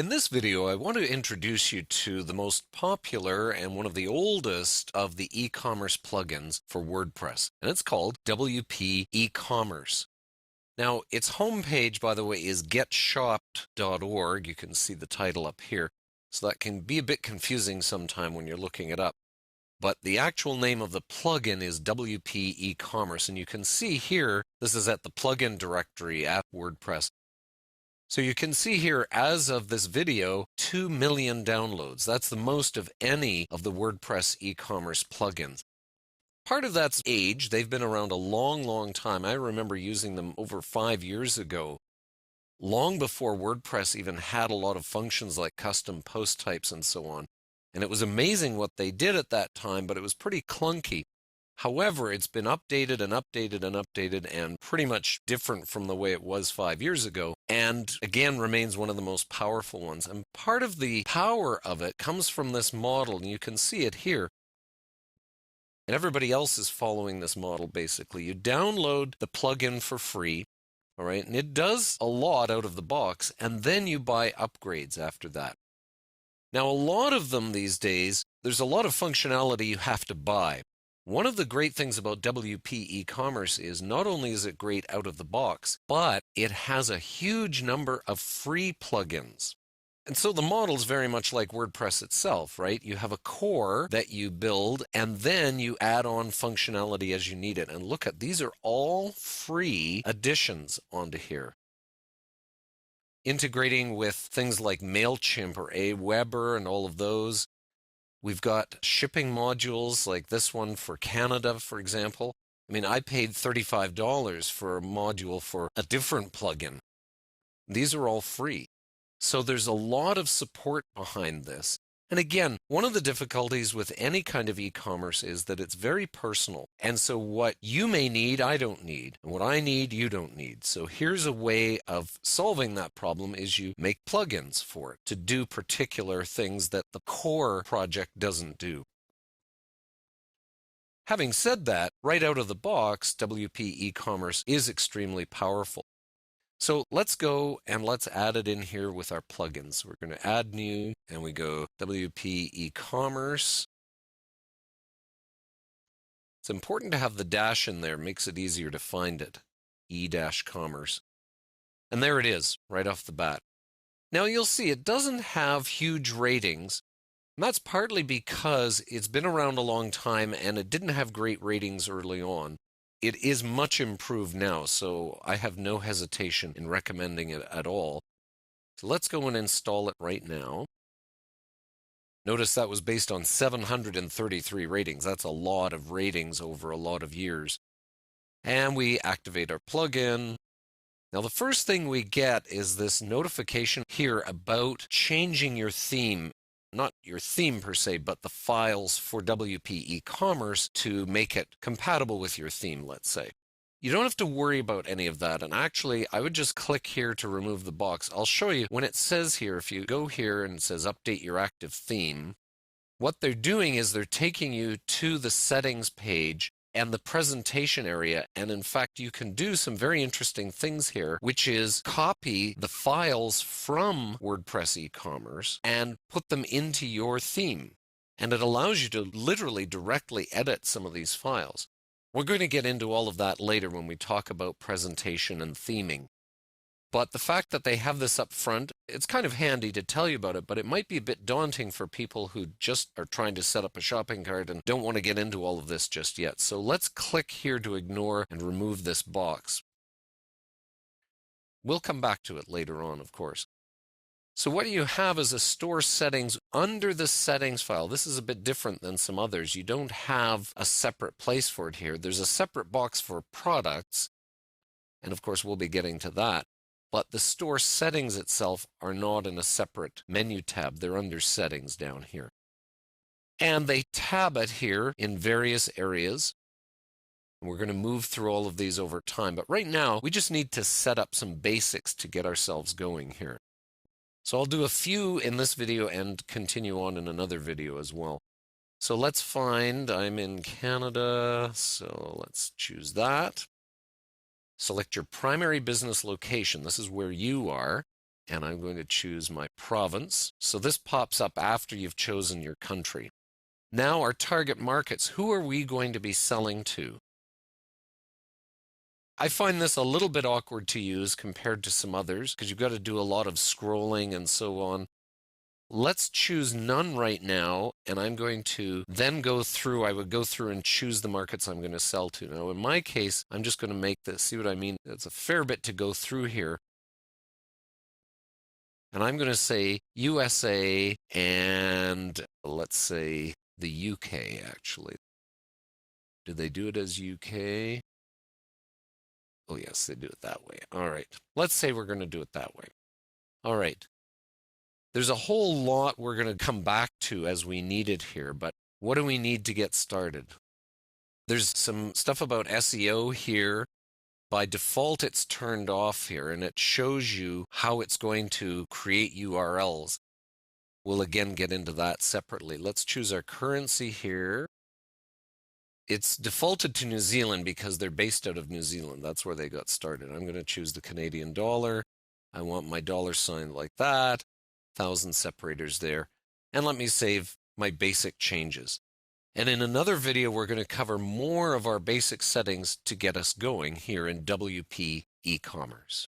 In this video, I want to introduce you to the most popular and one of the oldest of the e-commerce plugins for WordPress, and it's called WP e-commerce. Now, its homepage, by the way, is getshopped.org. You can see the title up here, so that can be a bit confusing sometime when you're looking it up. But the actual name of the plugin is WP e-commerce, and you can see here, this is at the plugin directory at WordPress. So you can see here, as of this video, 2 million downloads. That's the most of any of the WordPress e-commerce plugins. Part of that's age. They've been around a long, long time. I remember using them over 5 years ago, long before WordPress even had a lot of functions like custom post types and so on. And it was amazing what they did at that time, but it was pretty clunky. However, it's been updated and updated and updated and pretty much different from the way it was 5 years ago, and again remains one of the most powerful ones. And part of the power of it comes from this model, and you can see it here. And everybody else is following this model basically. You download the plugin for free, all right, and it does a lot out of the box, and then you buy upgrades after that. Now, a lot of them these days, there's a lot of functionality you have to buy. One of the great things about WP e-commerce is not only is it great out of the box, but it has a huge number of free plugins. And so the model is very much like WordPress itself, right? You have a core that you build, and then you add on functionality as you need it. And look at, these are all free additions onto here. Integrating with things like MailChimp or Aweber and all of those. We've got shipping modules like this one for Canada, for example. I mean, I paid $35 for a module for a different plugin. These are all free. So there's a lot of support behind this. And again, one of the difficulties with any kind of e-commerce is that it's very personal. And so what you may need, I don't need. And what I need, you don't need. So here's a way of solving that problem is you make plugins for it to do particular things that the core project doesn't do. Having said that, right out of the box, WP e-commerce is extremely powerful. So let's go and let's add it in here with our plugins. We're going to add new, and we go WP e-commerce. It's important to have the dash in there, makes it easier to find it, e-commerce. And there it is, right off the bat. Now you'll see it doesn't have huge ratings, and that's partly because it's been around a long time and it didn't have great ratings early on. It is much improved now, so I have no hesitation in recommending it at all. So let's go and install it right now. Notice that was based on 733 ratings. That's a lot of ratings over a lot of years. And we activate our plugin. Now, the first thing we get is this notification here about changing your theme. Not your theme per se, but the files for WP e-commerce to make it compatible with your theme, let's say. You don't have to worry about any of that. And actually, I would just click here to remove the box. I'll show you when it says here, if you go here and it says update your active theme, what they're doing is they're taking you to the settings page and the presentation area. And in fact, you can do some very interesting things here, which is copy the files from WordPress e-commerce and put them into your theme. And it allows you to literally directly edit some of these files. We're going to get into all of that later when we talk about presentation and theming. But the fact that they have this up front, it's kind of handy to tell you about it, but it might be a bit daunting for people who just are trying to set up a shopping cart and don't want to get into all of this just yet. So let's click here to ignore and remove this box. We'll come back to it later on, of course. So what you have is a store settings under the settings file. This is a bit different than some others. You don't have a separate place for it here. There's a separate box for products, and of course we'll be getting to that. But the store settings itself are not in a separate menu tab. They're under settings down here. And they tab it here in various areas. We're going to move through all of these over time. But right now, we just need to set up some basics to get ourselves going here. So I'll do a few in this video and continue on in another video as well. So let's find, I'm in Canada, so let's choose that. Select your primary business location. This is where you are. and I'm going to choose my province. So this pops up after you've chosen your country. Now our target markets, who are we going to be selling to? I find this a little bit awkward to use compared to some others because you've got to do a lot of scrolling and so on. Let's choose none right now, and I'm going to then go through, I would go through and choose the markets I'm going to sell to. Now, in my case, I'm just going to make this, see what I mean? It's a fair bit to go through here. And I'm going to say USA and let's say the UK, actually. Do they do it as UK? Oh, yes, they do it that way. All right. Let's say we're going to do it that way. All right. There's a whole lot we're going to come back to as we need it here, but what do we need to get started? There's some stuff about SEO here. By default, it's turned off here, and it shows you how it's going to create URLs. We'll again get into that separately. Let's choose our currency here. It's defaulted to New Zealand because they're based out of New Zealand. That's where they got started. I'm going to choose the Canadian dollar. I want my dollar sign like that, 1,000 separators there. And let me save my basic changes. And in another video, we're going to cover more of our basic settings to get us going here in WP e-commerce.